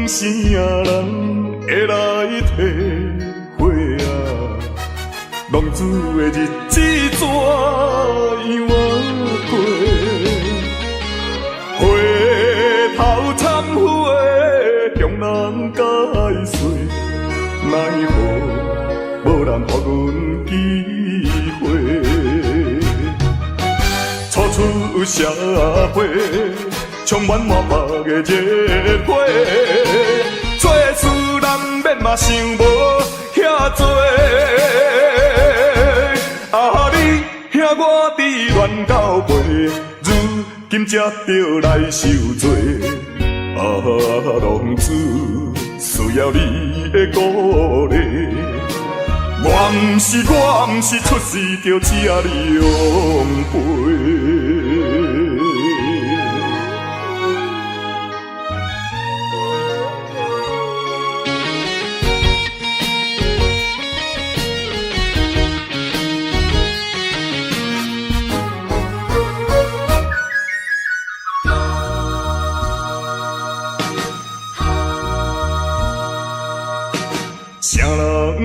啥人会来体会啊？浪子的日子怎样过？回头忏悔，向人解释，奈何无人给阮机会？初出社会，充满满腹的热火，做事人免嘛想无遐多。啊，你兄我伫乱到背，如今才着来受罪。啊，浪子需要你的鼓励。我毋是出世就请你养陪。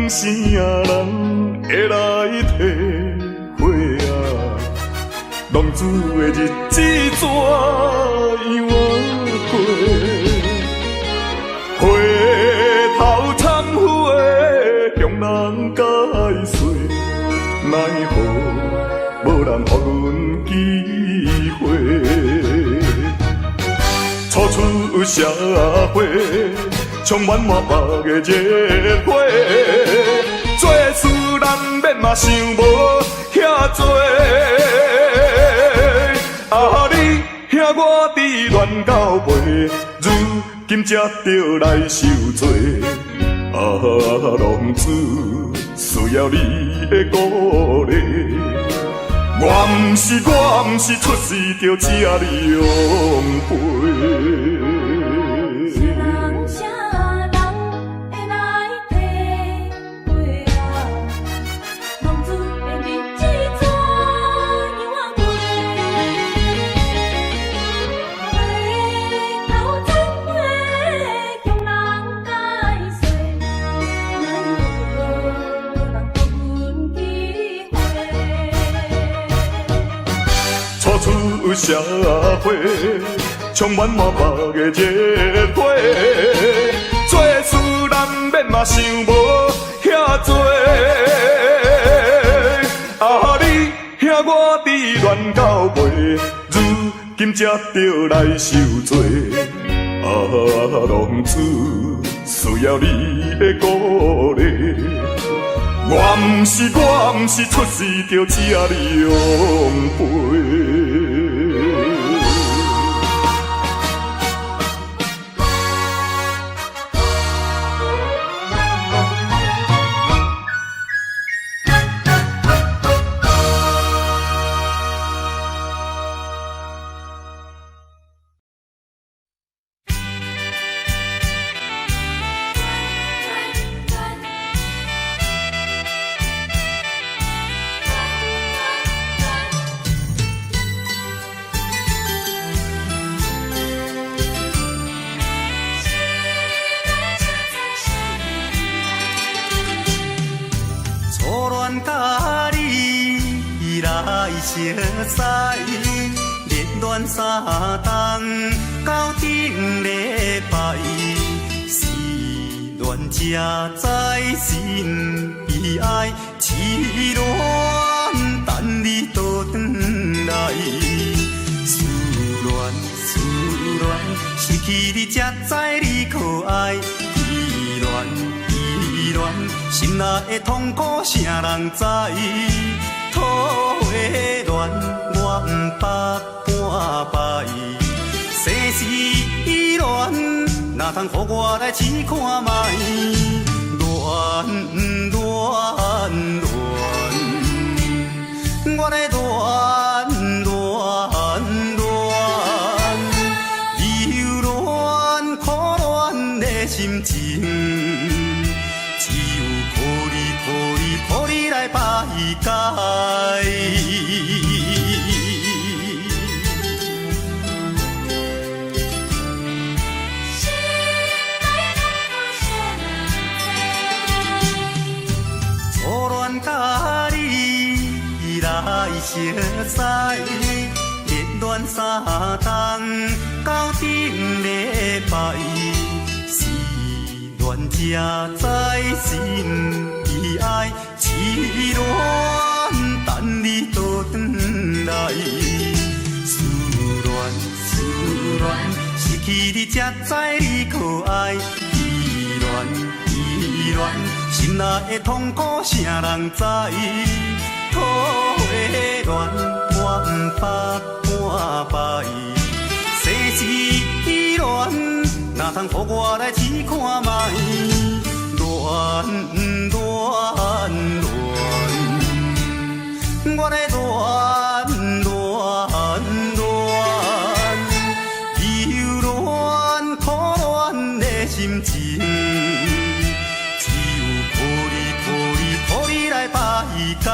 啥人会来体会啊？浪子的日子怎样过？回头忏悔，向人解释，奈何无人给阮机会？初出社会，充满满腹的热火，做事人免嘛想无遐多。啊，你兄我伫乱到背，如今才着来受罪。啊，浪子需要你的鼓励。我毋是出世就请你养陪。出社会，充满满腹的热火，做事人免嘛想无遐多。啊，你兄我伫乱到背，如今才着来受罪。啊，浪子需要你的鼓励。我毋是出世就请你养陪。熟悉，热恋3冬到顶礼拜，思恋才知心悲哀，痴恋等你倒转来，思恋，失去你才知你可爱，依恋，心内的痛苦啥人知？土的恋，我毋捌半摆。世事恋，哪通予我来试看卖？恋，我来忧恋苦恋的心情，只有靠你来排解。心内熟悉，热恋3冬到顶礼拜，是恋才知心意爱，痴恋等你倒转来，思恋，失去你才知你可爱，依恋，心内的痛苦谁人知？土的恋我不捌半摆，世事恋哪通予我来试看卖？恋，我来恋，忧恋苦恋的心情，只有靠你来排解。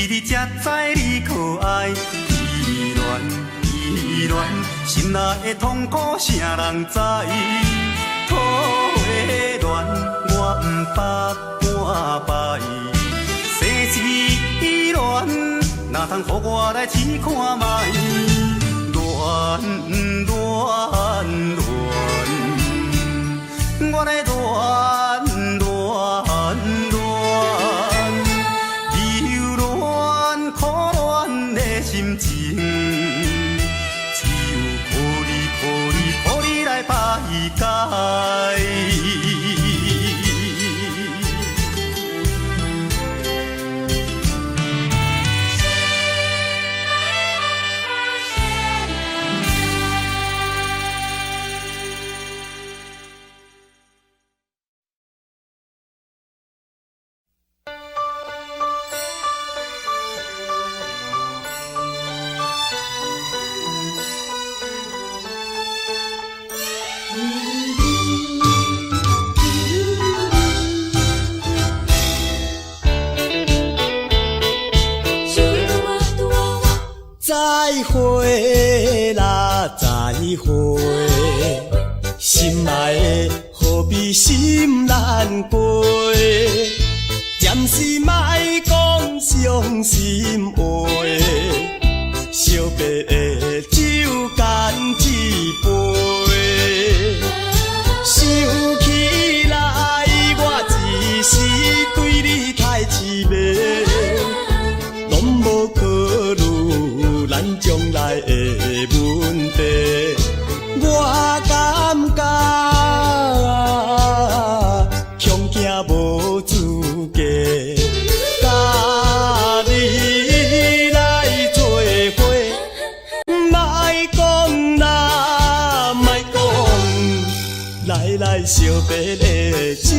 你才知你可爱，依恋，心内的痛苦谁人知？土的恋我不捌半摆，世事恋哪通予我来试看卖？恋，我来心情，只有靠你来排解。再会啦，再会，心爱的何必心难过？暂时莫讲伤心话，惜别的酒干一杯。想起来，我一时对你太痴迷，拢无考虑咱将来的问题。我感觉恐惊无资格，甲你来做伙，莫讲啦，莫讲，来惜别的酒，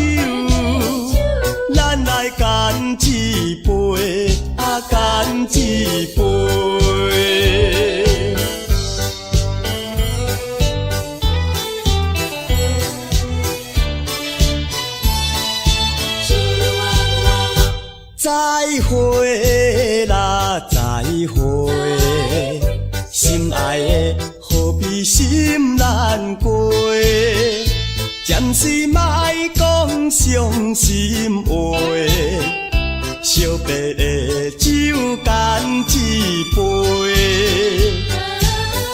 咱来干一杯，干一杯。再会啦，再会，心爱的何必心难过？暂时莫讲伤心话，惜别的酒干一杯。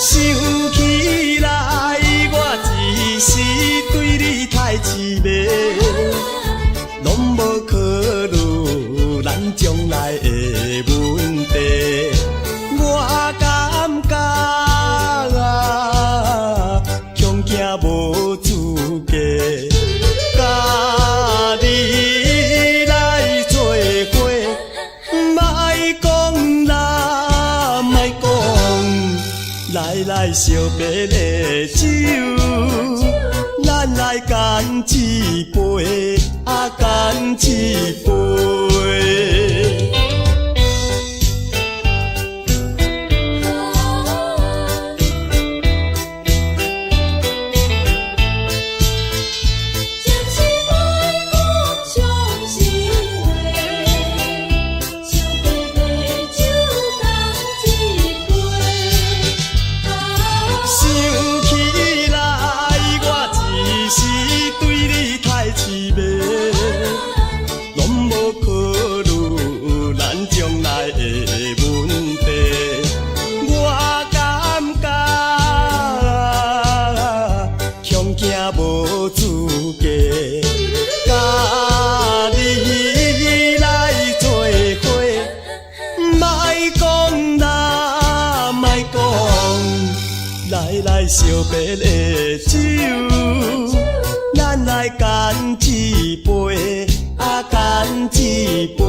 想起来，我一时对你太痴迷，拢无考虑咱将来的问题。我感觉恐惊无资格，甲你来做伙，莫讲啦，莫讲，来惜别的酒，咱来干一杯，干一杯。别的酒，咱来干一杯，啊干一杯。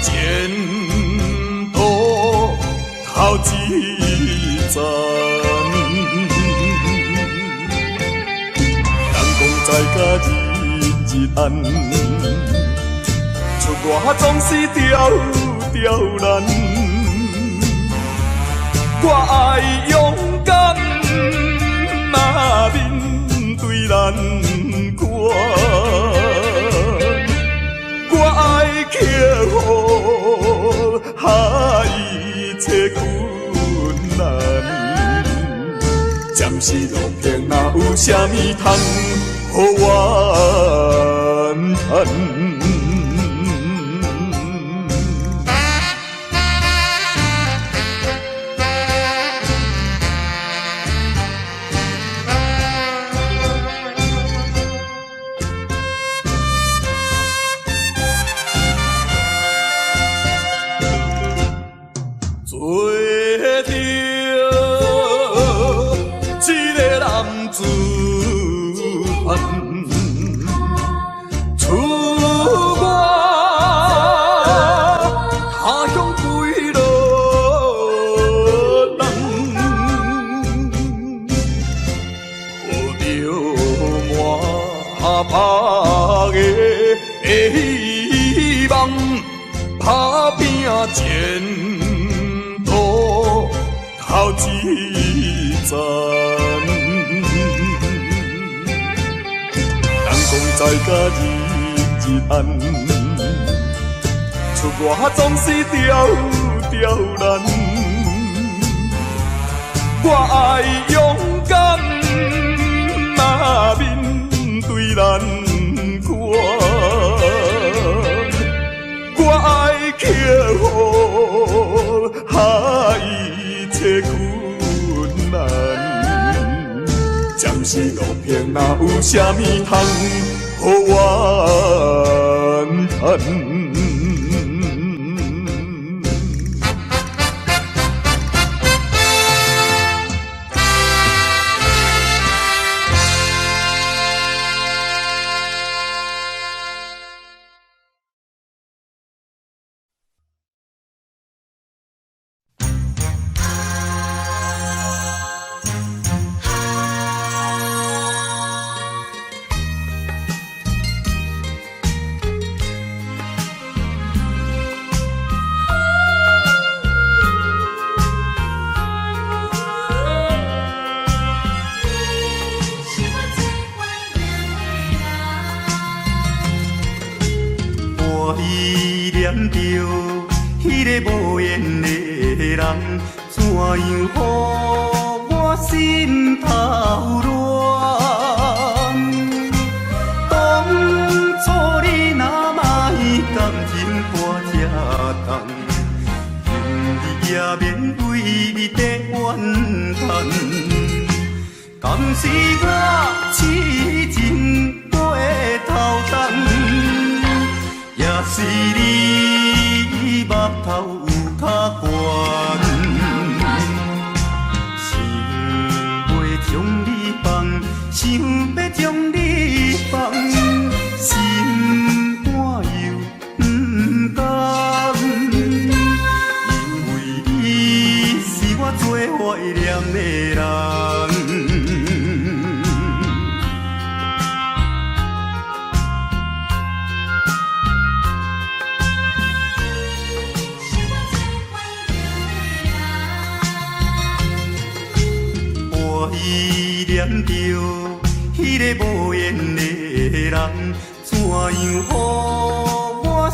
前途头一站，人讲在甲日暗，出外总是刁难。我爱勇敢，面对难关。我爱克服一切困难，暂时路平哪有啥物通予我叹？希望打拼前途头一站，人讲在甲日暗，出外总是刁难。我爱勇敢，面对难关。我爱克服一切困难，暂时路平哪有啥物通予我叹？依念着迄个无缘的人，怎样予我心头乱？当初你若莫感情破这重，今日也免为你在怨叹。敢是我痴情过头重？也是你目头有较悬，想袂将你依念着迄个无缘的人，怎样予我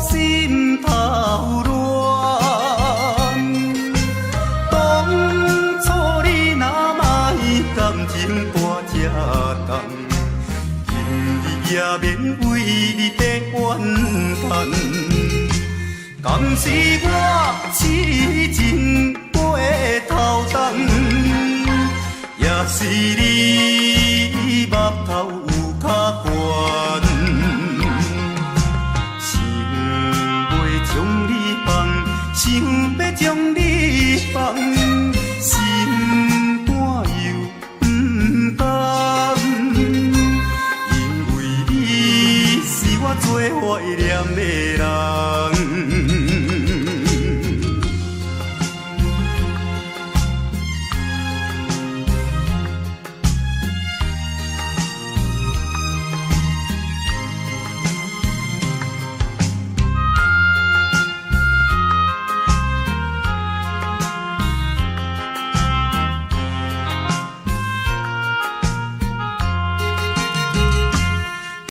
心头乱？当初你若莫感情搬这重，今日也免为你在怨叹。敢是我痴情背头重，也是你目头有较悬，想要将你放，想要将你放，心肝又不甘，因为你是我最怀念的人。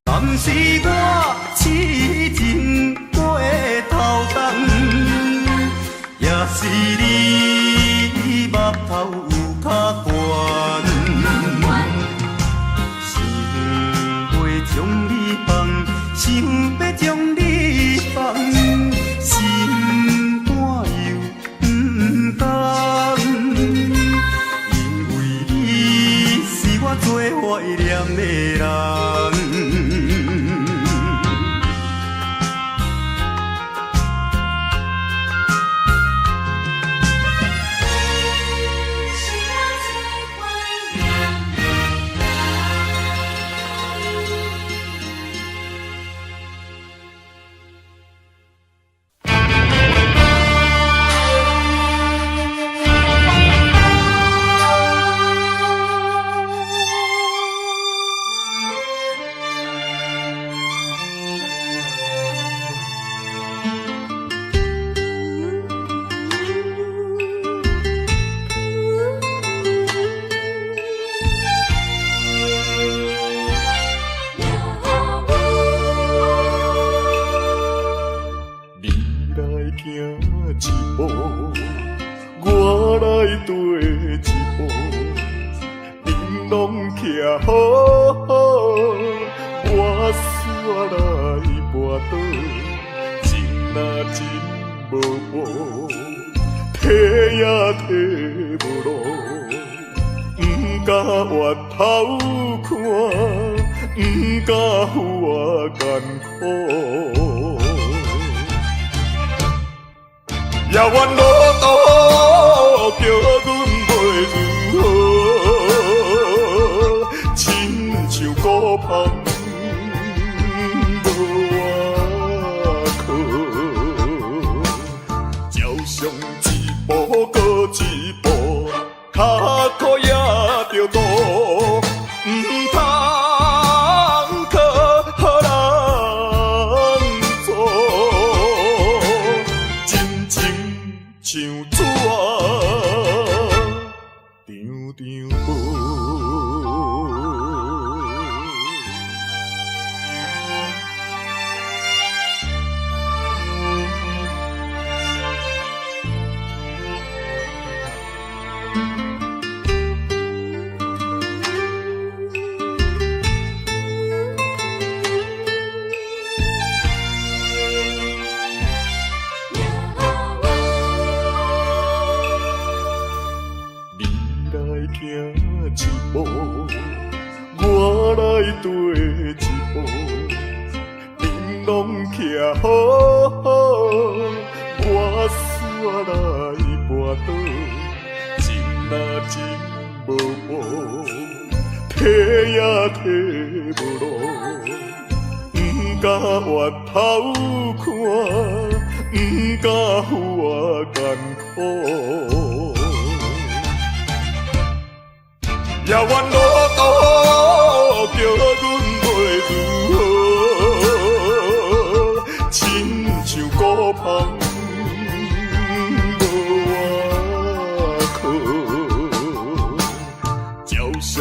敢是我痴情背头重，也是你目头有较悬，想要将你放，想要将你放，心肝又不甘，因为你是我最怀念的人。我来跟一步，恁拢徛好好，我煞来跋倒，情若真无无，提也提无路，不敢回头看，不敢负我艰苦。也怨路途叫阮袂如何，亲像孤芳无外靠，照常一步过一步，脚苦也着渡，唔通靠人做。像纸张张无，行一步，我来跟一步，恁拢徛好好，我煞来跋倒，情若真无无，提也提无路，不敢回头看，不敢负我艰苦。也怨路途叫阮袂如何，亲像孤芳无外靠，照常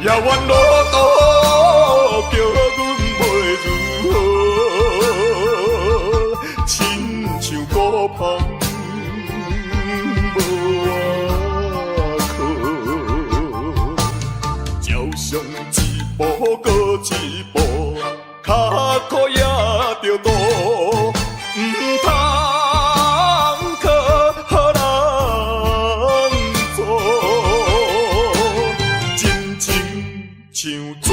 也愿路途叫阮袂如何，亲像孤芳无外靠，照常一步搁一步，脚苦也着渡，毋通靠人做，真情像纸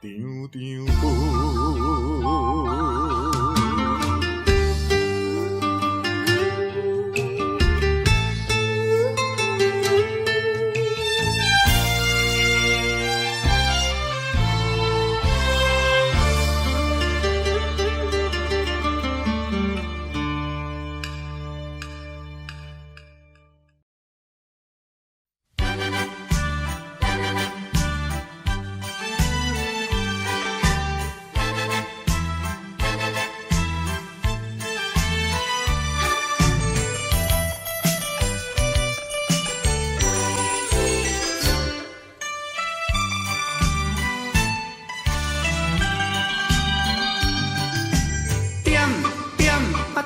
张张薄。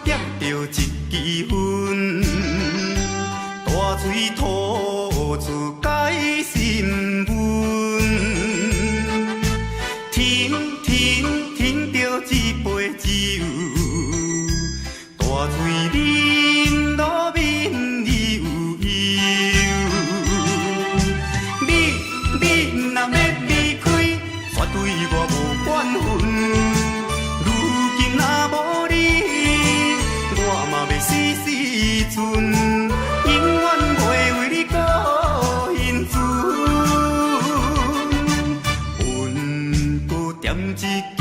点着一支烟，大水吐出解心温。停着一杯酒，大水啉落面悠悠。你若要离开，绝对我无怨恨。如今若无你，我嘛要死死存，永远袂为你搁因存。阮搁点一支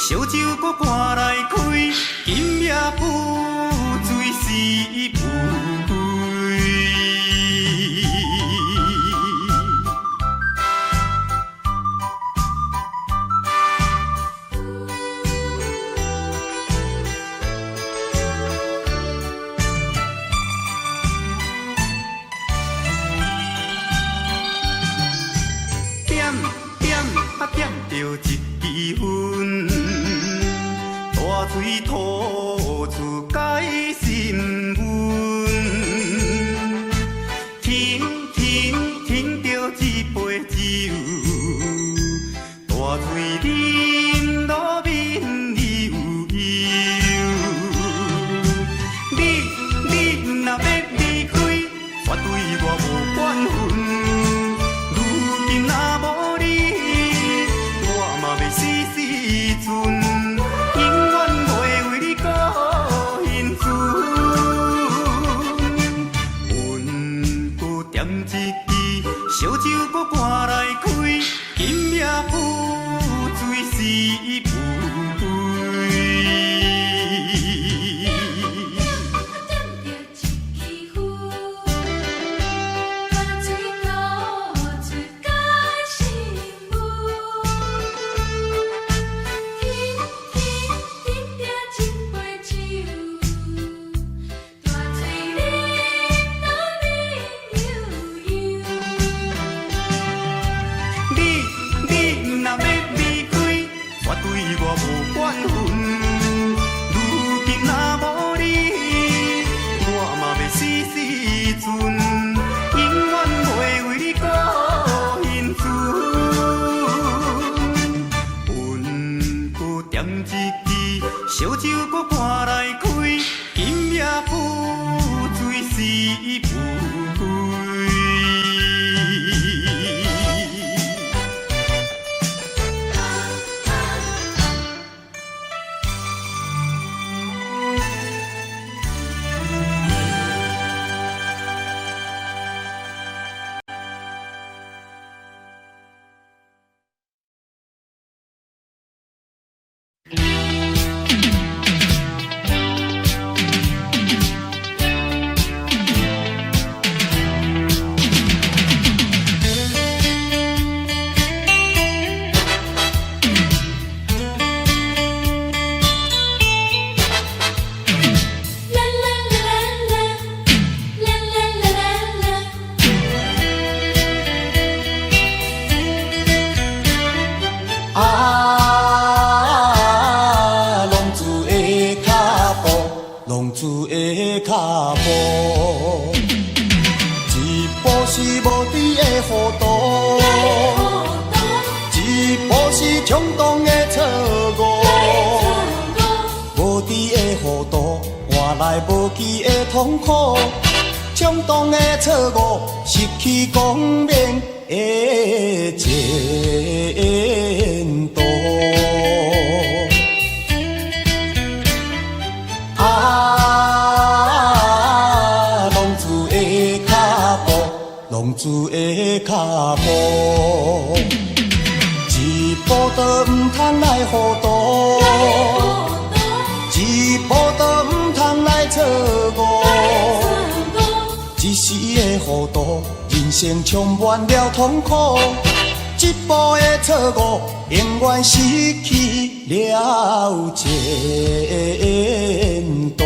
烧酒，搁赶来开，今夜不醉是不归。点着一支烟，大水吐出解心温。停着一杯酒，大水啉落面悠悠。你若要离开，绝对我无怨恨。如今若无你，死死存，永远袂为你搁因存。阮搁点一支烧酒，搁赶来开，今夜不醉是不归。你若要脚步，一步是无知的糊涂，一步是冲动的错误，无知的糊涂换来无期的痛苦，冲动的错误失去光明的前途。浪子的脚步，一步都唔通来糊涂，一步都唔通来错误，一时的糊涂，人生充满了痛苦，一步的错误，永远失去了前途。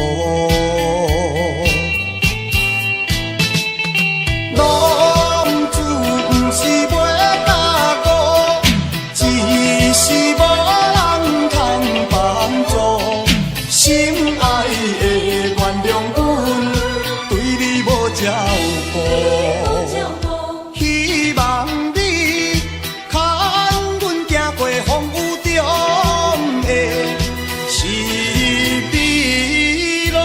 希望你看阮行过风雨中的是美路。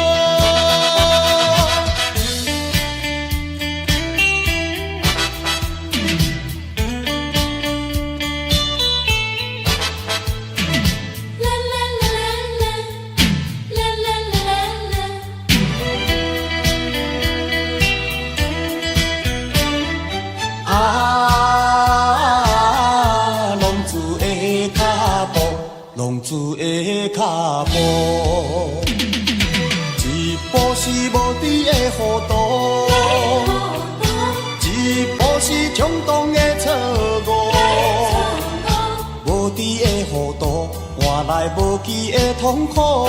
浪子的脚步，一步是无知的糊涂，一步是冲动的错误，无知的糊涂换来无期的痛苦，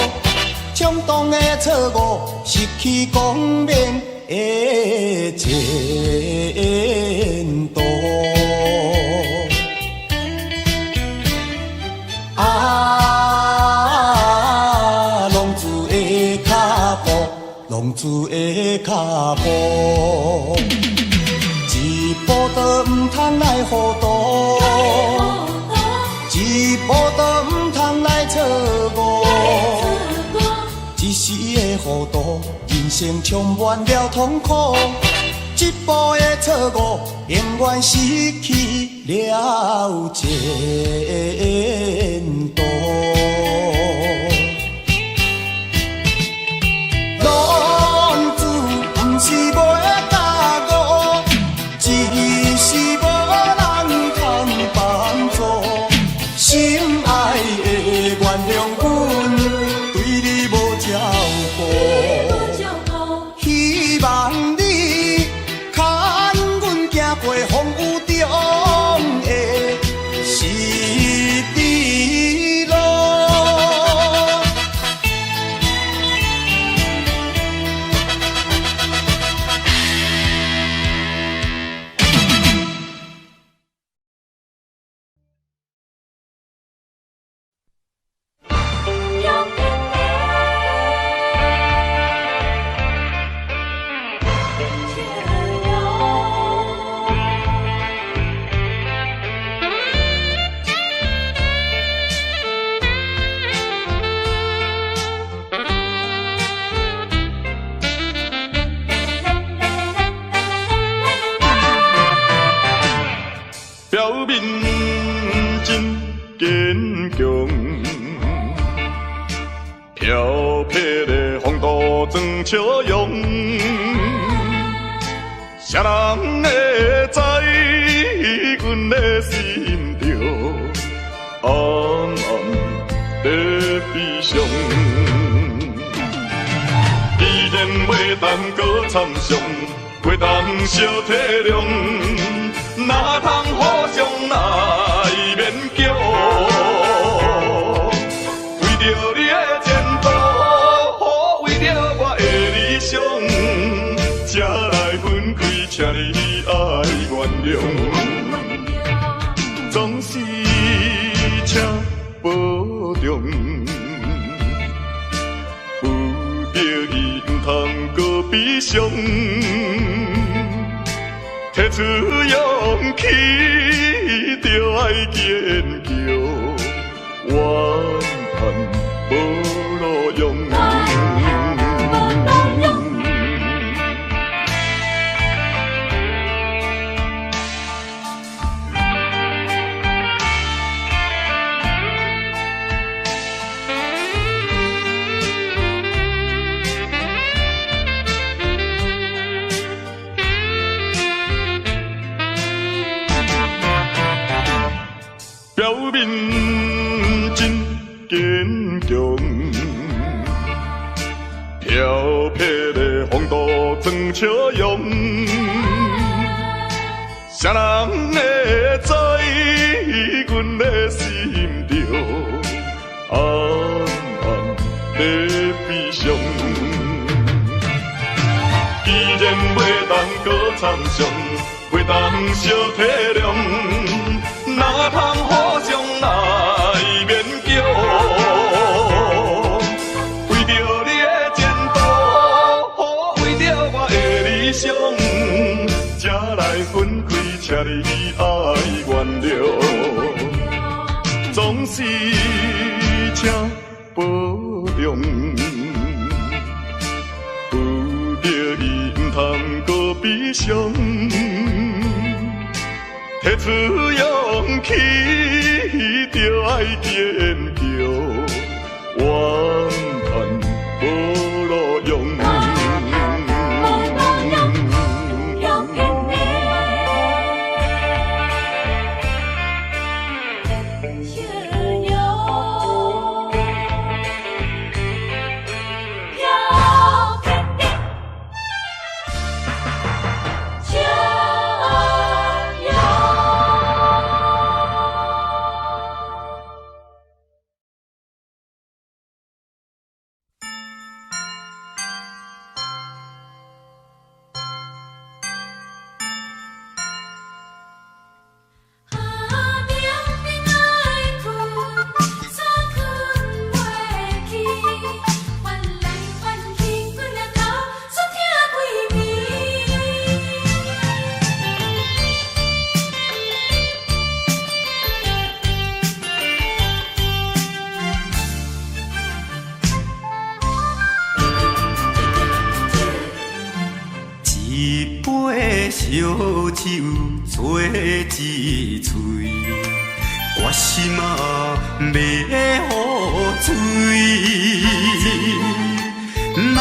冲动的错误失去光明的前途。浪子的脚步，一步都唔通来糊涂，一步都唔通来错误，一时的糊涂，人生充满了痛苦，一步的错误，永远失去了前途。是袂踏误，只是无人通帮助。心爱的原谅阮，对你无照顾。希望你看阮行过风雨中的是美路。表面真坚强，漂泊的风度装笑容，谁人会知阮的心着暗暗在悲伤？既然袂当搁参详，袂当小体谅。哪通互相来勉强？为着你的前途，为着我的理想，才来分开，请你爱原谅。总是请保重，有着伊唔通悲伤，提出勇气，就爱坚强，怨叹无路用。表面真坚强，漂泊的风度装笑容，谁人会知阮的心中暗暗在悲伤？既然袂当搁参详，袂当小体谅，哪通互相来勉强？为着你的前途，为着我的理想，才来分开，请你爱原谅，总是请保重。有着伊，毋通搁悲伤。提出勇气，就爱坚强，怨叹无路用。烧酒做一嘴，我心啊要好醉。哪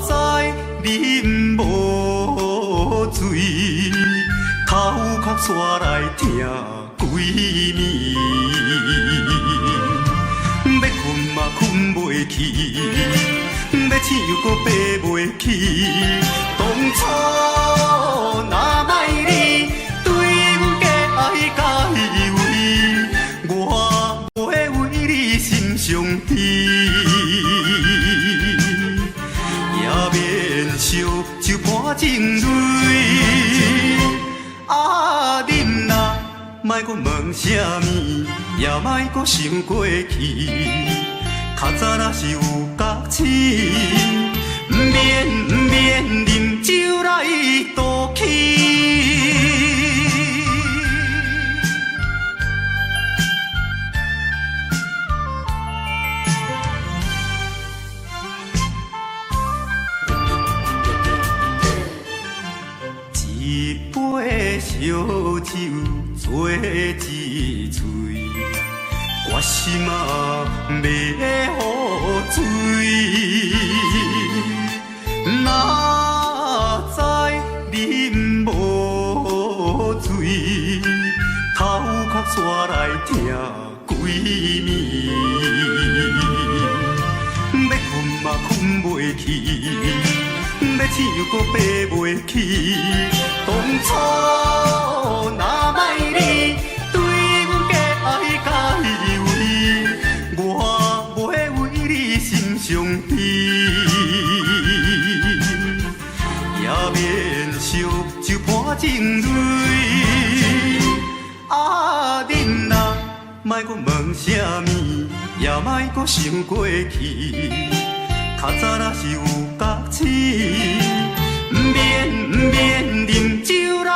知啉无醉，头壳煞来疼几暝。要困嘛困袂去，要醒又搁爬袂起。当初若莫你对阮假爱假以为，我会为你心伤悲，也免烧酒泼情泪。啊，恁若莫搁问啥物，也莫搁想过去，较早若是有觉醒。免啉酒来赌气，一杯烧酒做一醉，我心啊要好醉。哪知啉无醉，头壳煞来疼几暝。要困嘛困袂去，要醒又搁爬袂起。当初若莫你对阮假爱假以为，我会为你心伤悲。也免烧酒泼情泪，啊，恁若莫搁问啥物，也莫搁想过去，较早若是有觉醒，毋免啉酒来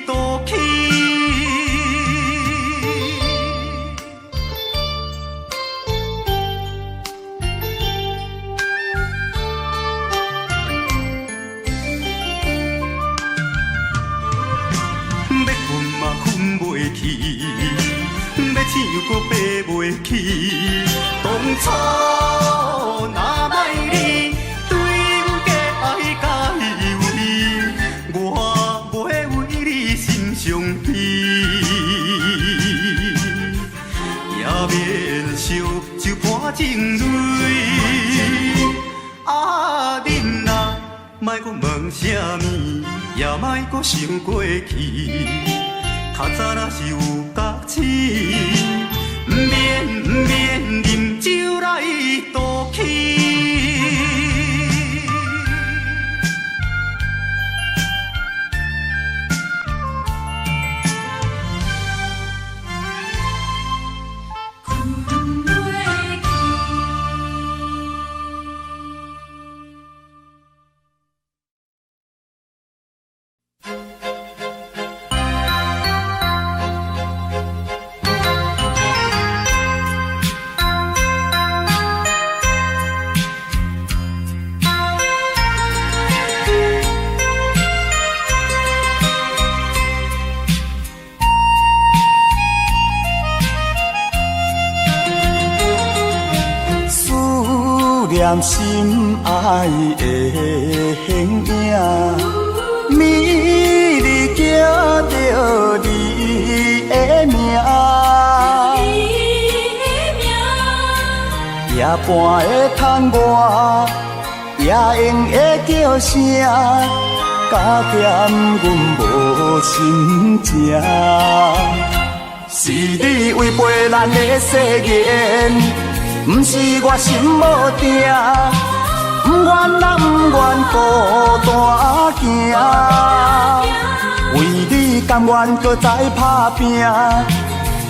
赌气。要困嘛困袂去，要醒搁爬袂起。当初若莫你对阮假爱甲依偎，我袂为你心伤悲，也免烧酒泼情泪。啊，恁啊，莫搁问啥物，也莫搁想过去。较早若是有觉醒，毋免啉酒来赌气。念心爱的形影，美丽叫着你的名，夜半的窗外，夜莺的叫声，加减阮无心情。是你违背咱的誓言。不是我心无定，不愿啊不愿孤单行，为你甘愿搁再打拼，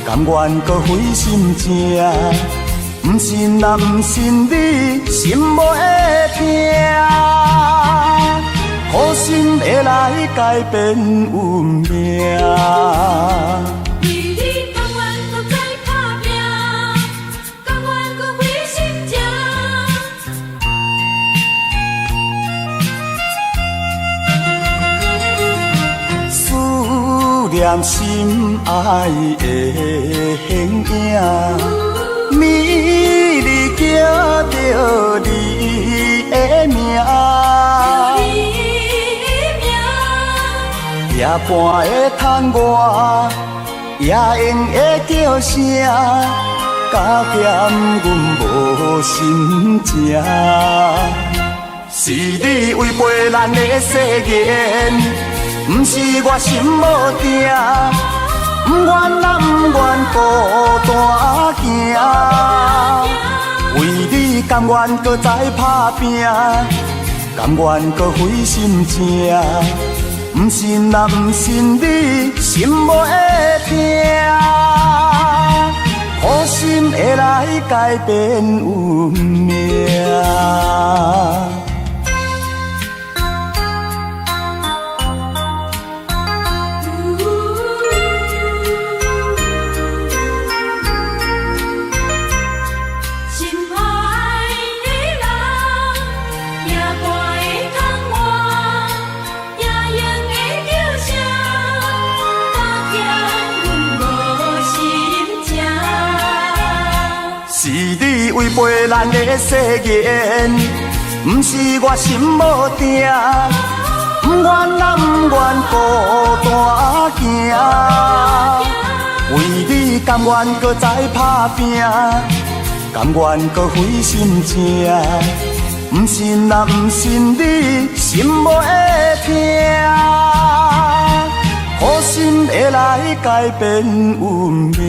甘愿搁费心情，不信啊不信你心无会痛，好心会来改变运命。念心爱的形影，美丽叫着你的名，夜半的窗外，夜莺的叫声，加减阮无心情。是你违背咱的誓言。不是我心无定，不愿啊不愿孤单行，为你甘愿搁再打拼，甘愿搁费心情，不信啊不信你心无会痛，好心会来改变运命。违背咱的誓言，不是我心无定，不愿啊不愿孤单行，为你甘愿搁再打拼，甘愿搁费心情，不信啊不信你心无会痛，好心会来改变运命。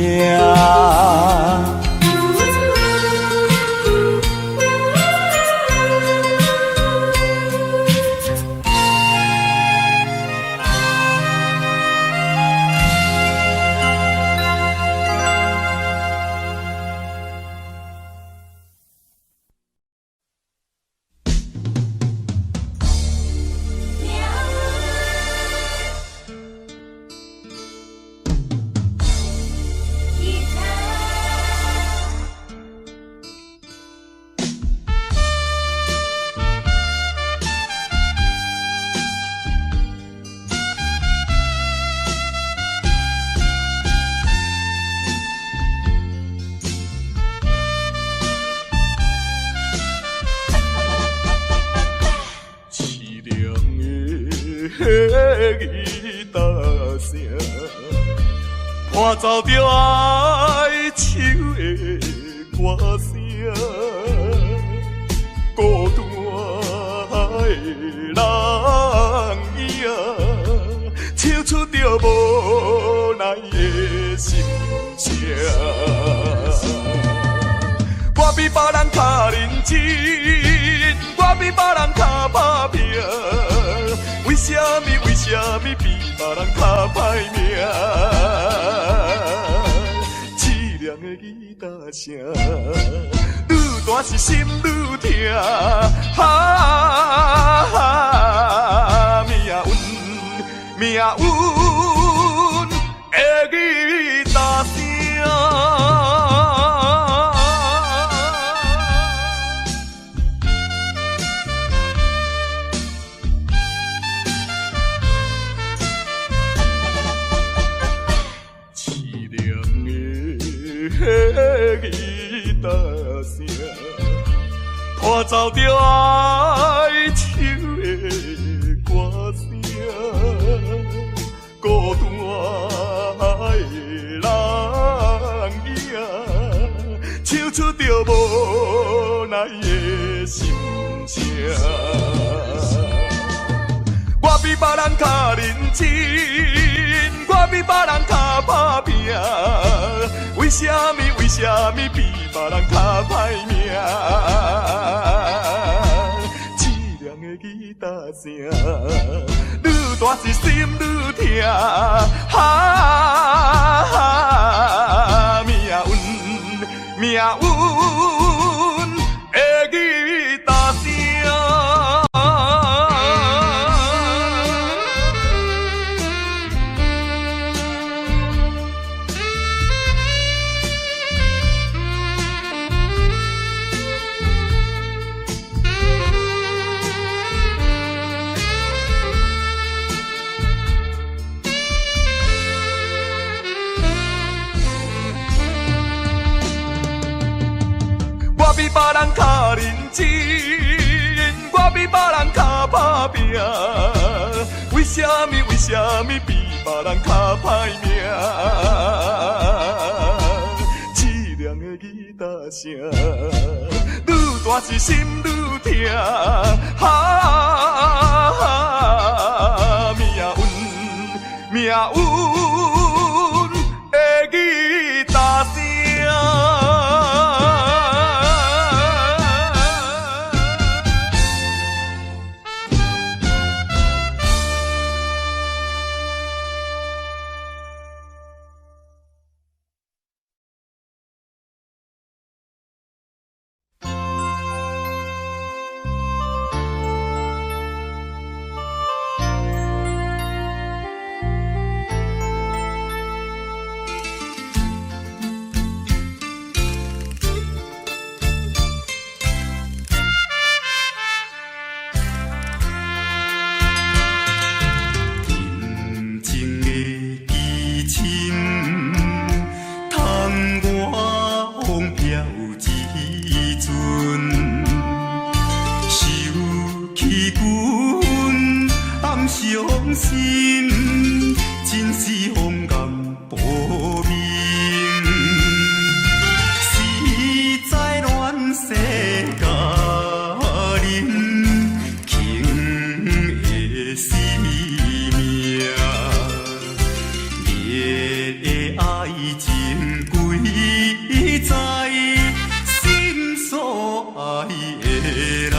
声，伴奏着哀愁的歌声，孤单的人影，唱出着无奈的心声。我比别人较认真，我比别人较打拼，为什么比别人较歹命？凄凉的吉他声，愈大是心愈痛。命运的吉他声。吉他声，伴奏着哀愁的歌声，孤单的人影，唱出着无奈的心声。我比别人较认真，我比别人较打拼，为什么比别人较歹命？凄凉的吉他声，愈大是心愈痛。命运的吉他声。我比别人较认真，我比别人较打拼，为什么比别人较歹命？凄凉的吉他声，愈大是心愈痛。命运的吉他声。伤心，真是风眼无明。实在乱世佳人，轻的生命，烈的爱情贵在心所爱的人。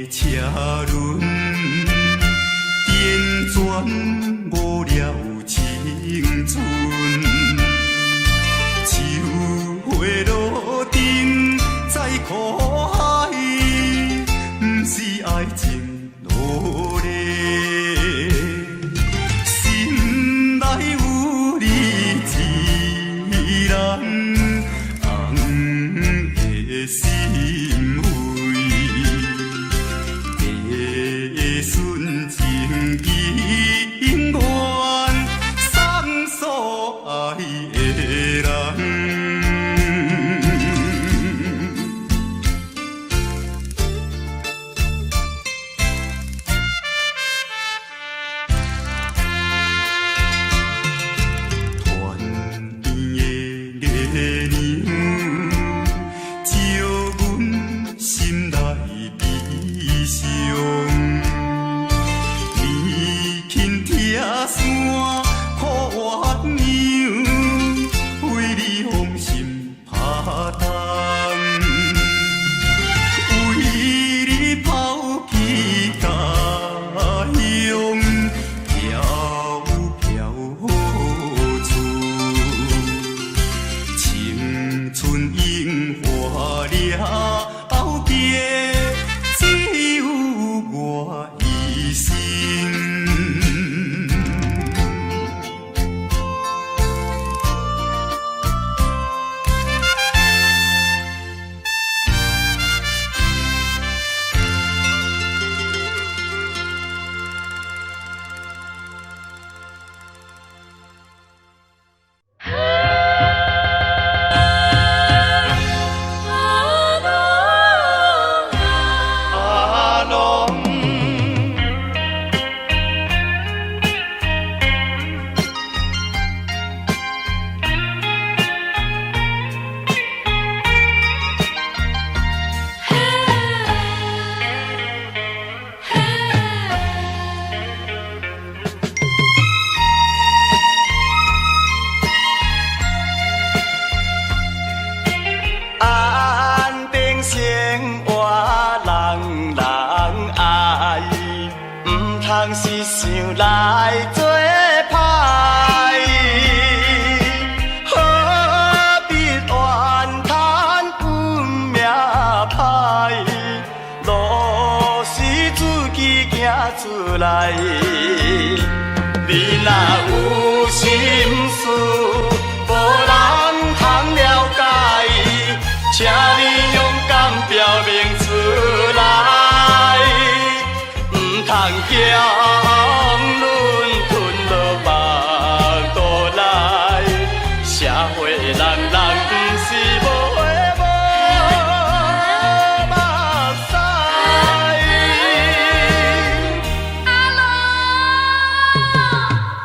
车轮点转无了青春，秋花落定在苦海，不是爱情努力，心内有你一人，红重，为你抛弃家乡，飘飘雨珠，青春樱花了后边，只有我一心。安定生活人人爱，唔通是想来做歹。何必怨叹运命歹，路是自己行出来。你若有心事，无人通了解。请你勇敢表明出来，唔通强论吞落目肚内。社会人人不是无花无目屎。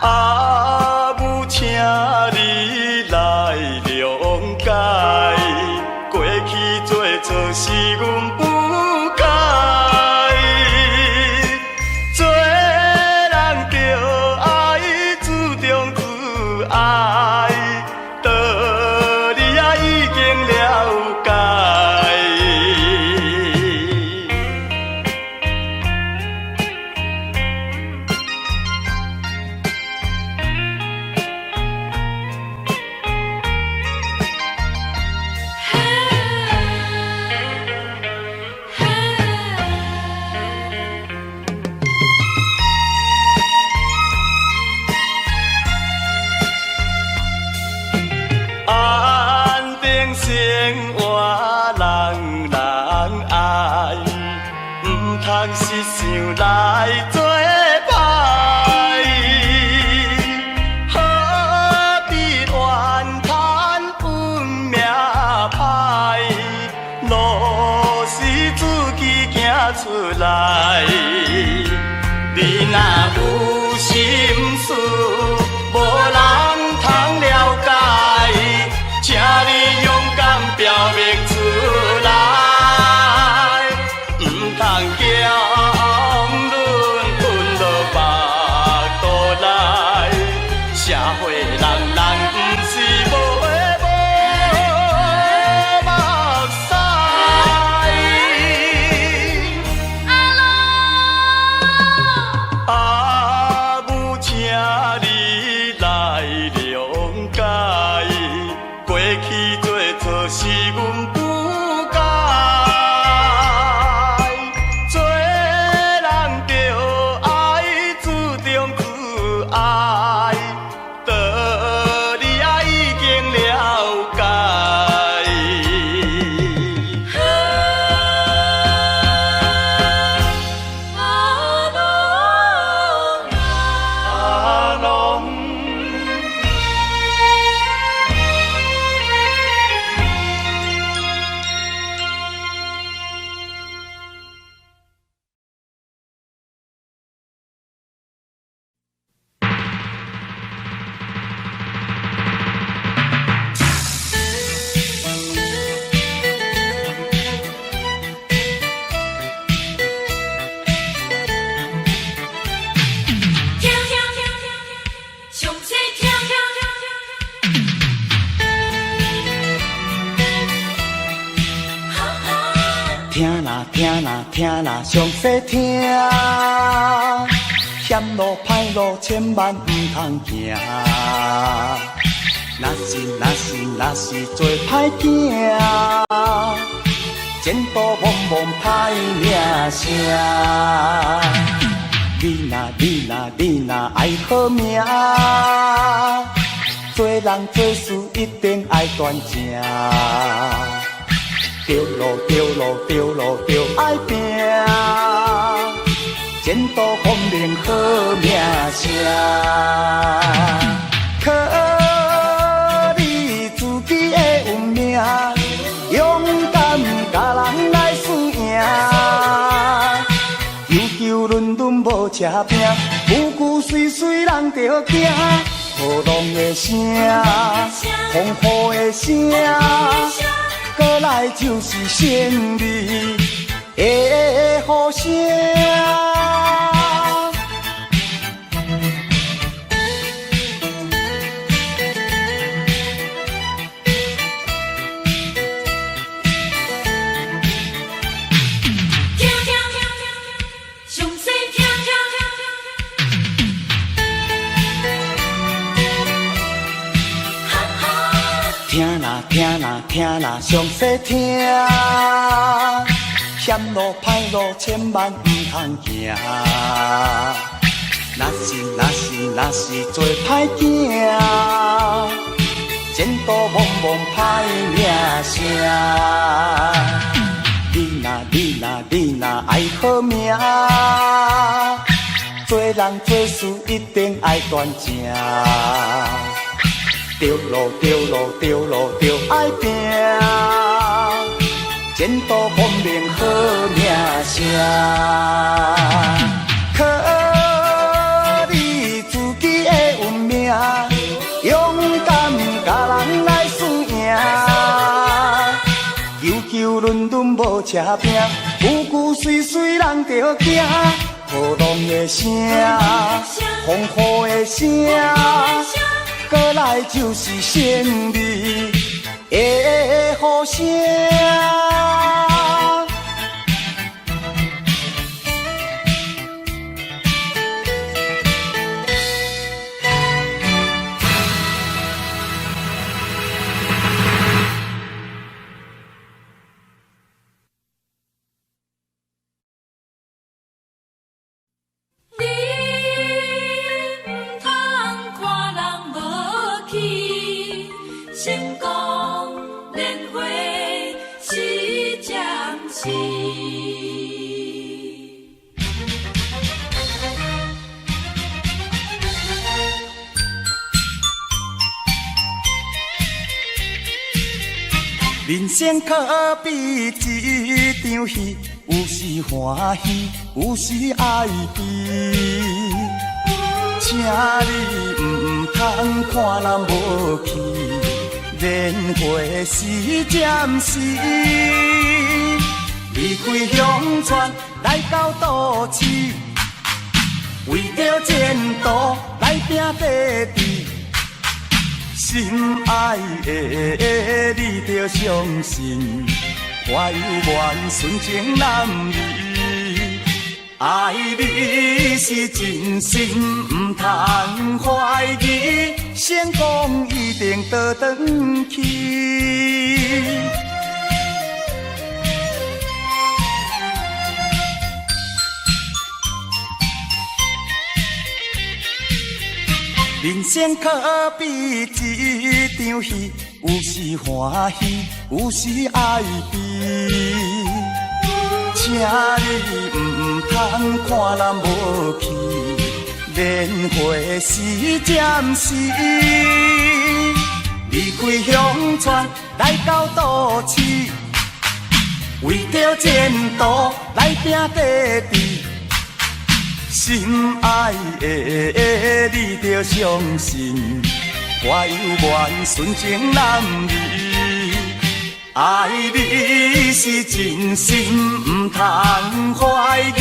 阿母，请你来谅解。过去做错是阮不该，做人着爱注重自爱，道理也已经了解。安定生活人人爱，唔通是想来做歹。何必怨叹运命歹，路是自己行出来。你若有心事，无人通了解。请你勇敢表明出来，唔通强论吞落目肚内。社会人人不是无花无目屎。阿听啦听啦听啦，详细听。险路歹路，千万唔通行。若是做歹囝，前途茫茫歹名声。你若爱好命，做人做事一定爱端正。着路爱拼，前途光明好名声。靠你自己的运命，勇敢甲人来输赢。球轮轮无车拼，句句碎人着惊。雨浪的声，风雨的声。过来就是胜利的呼声。听啦，详细听。险路歹路，千万唔通行。若是做歹囝，前途茫茫歹名声。你若爱好命，做人做事一定爱端正。着路爱拼，前途光明好名声。靠你自己的运命，勇敢甲人来输赢。球轮轮无车拼，句碎人着惊。雨浪的声，风雨的声。过来就是胜利的呼声。成功年华是暂时，人生可比一场戏，有时欢喜，有时哀悲。请你唔通看人无去。年华是暂时，离开乡村来到都市，为着前途来拼地志。心爱的你着相信，我有缘纯情男儿，爱你是真心，唔通怀疑。成功一定倒转去，人生可比一场戏，有时欢喜，有时哀悲。请你唔通看人无去。年华是暂时，离开乡村来到都市，为着前途来拼地志。心爱的你着相信，我有缘纯情男儿，爱你是真心，唔通怀疑。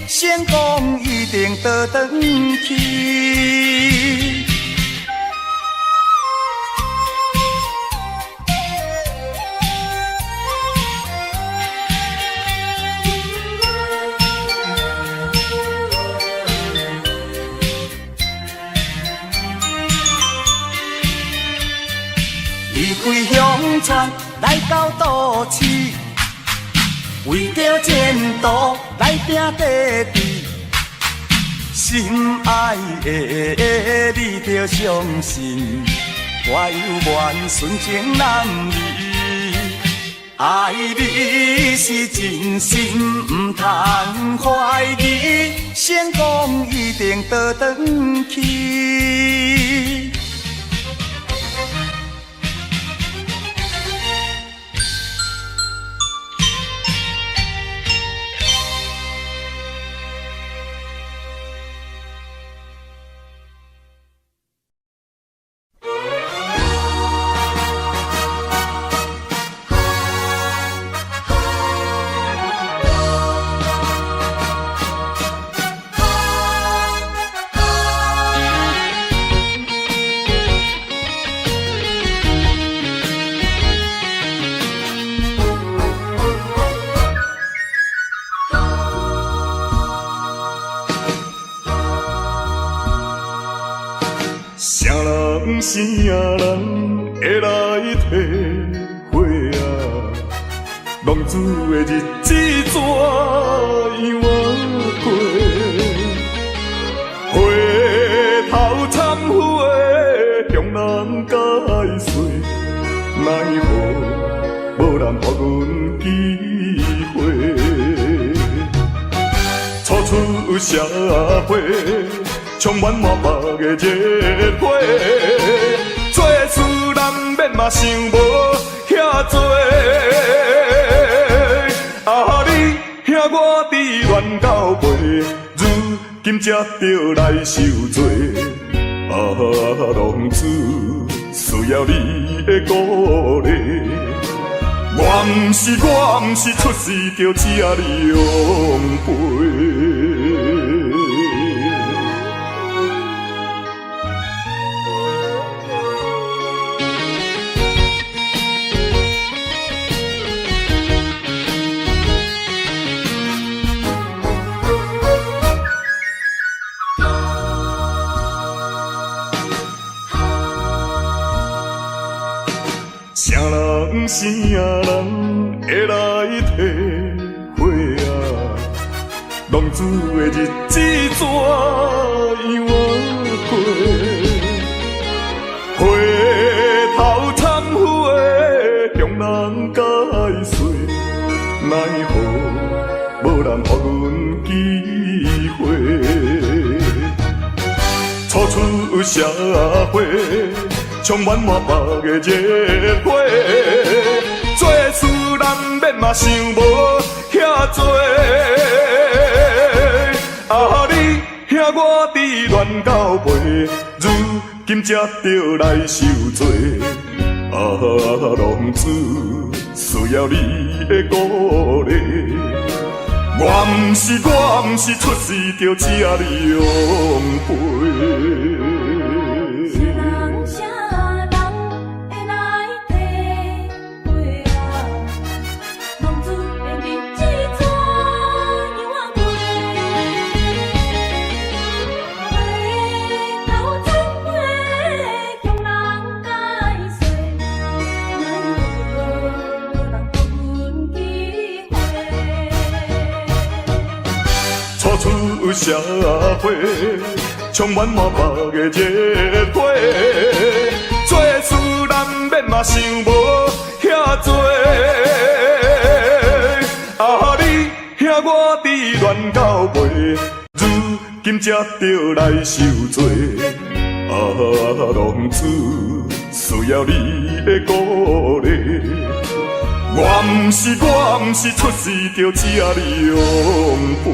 成功一定倒转去。来到都市，为着前途来拼地志。心爱的你着相信，我有缘纯情男儿。爱你是真心，唔通怀疑，成功一定倒转去。啥人啥人会来体会啊？浪子的日子怎样过？回头忏悔，向人解释，奈何无人给阮机会？初出社会。充满满腹的热火，做事难免嘛想无遐多。啊，你兄我伫乱到背，如今才着来受罪。啊，浪子需要你的鼓励。我毋是出世着请你养陪。啥人啥人会来体会啊？浪子的日子怎样过？回头忏悔，向人解释，奈何无人给阮机会？初出社会。充满满腹的热火，做事难免嘛想无遐多。啊，你兄我伫乱到背，如今才着来受罪。啊，浪子需要你的鼓励。我毋是出世着请你养陪。出社会，充满满腹的热火，做事难免嘛想无遐多。啊，你兄我伫乱到背，如今才着来受罪。啊，浪子需要你的鼓励。我毋是出世着请你养陪。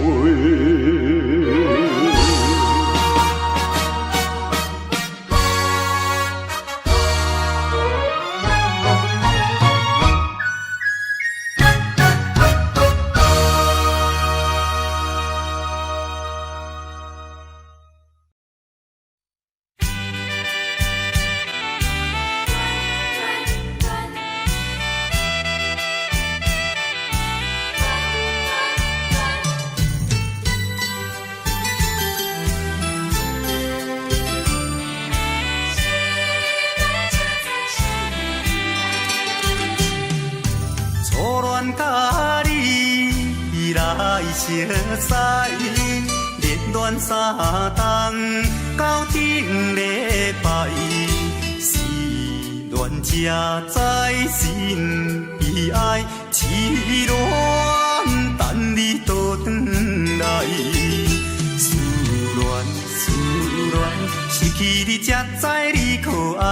相使，热恋三冬到顶礼拜，是恋才知心悲哀，痴恋等你倒转来。思恋，失去你才知你可爱。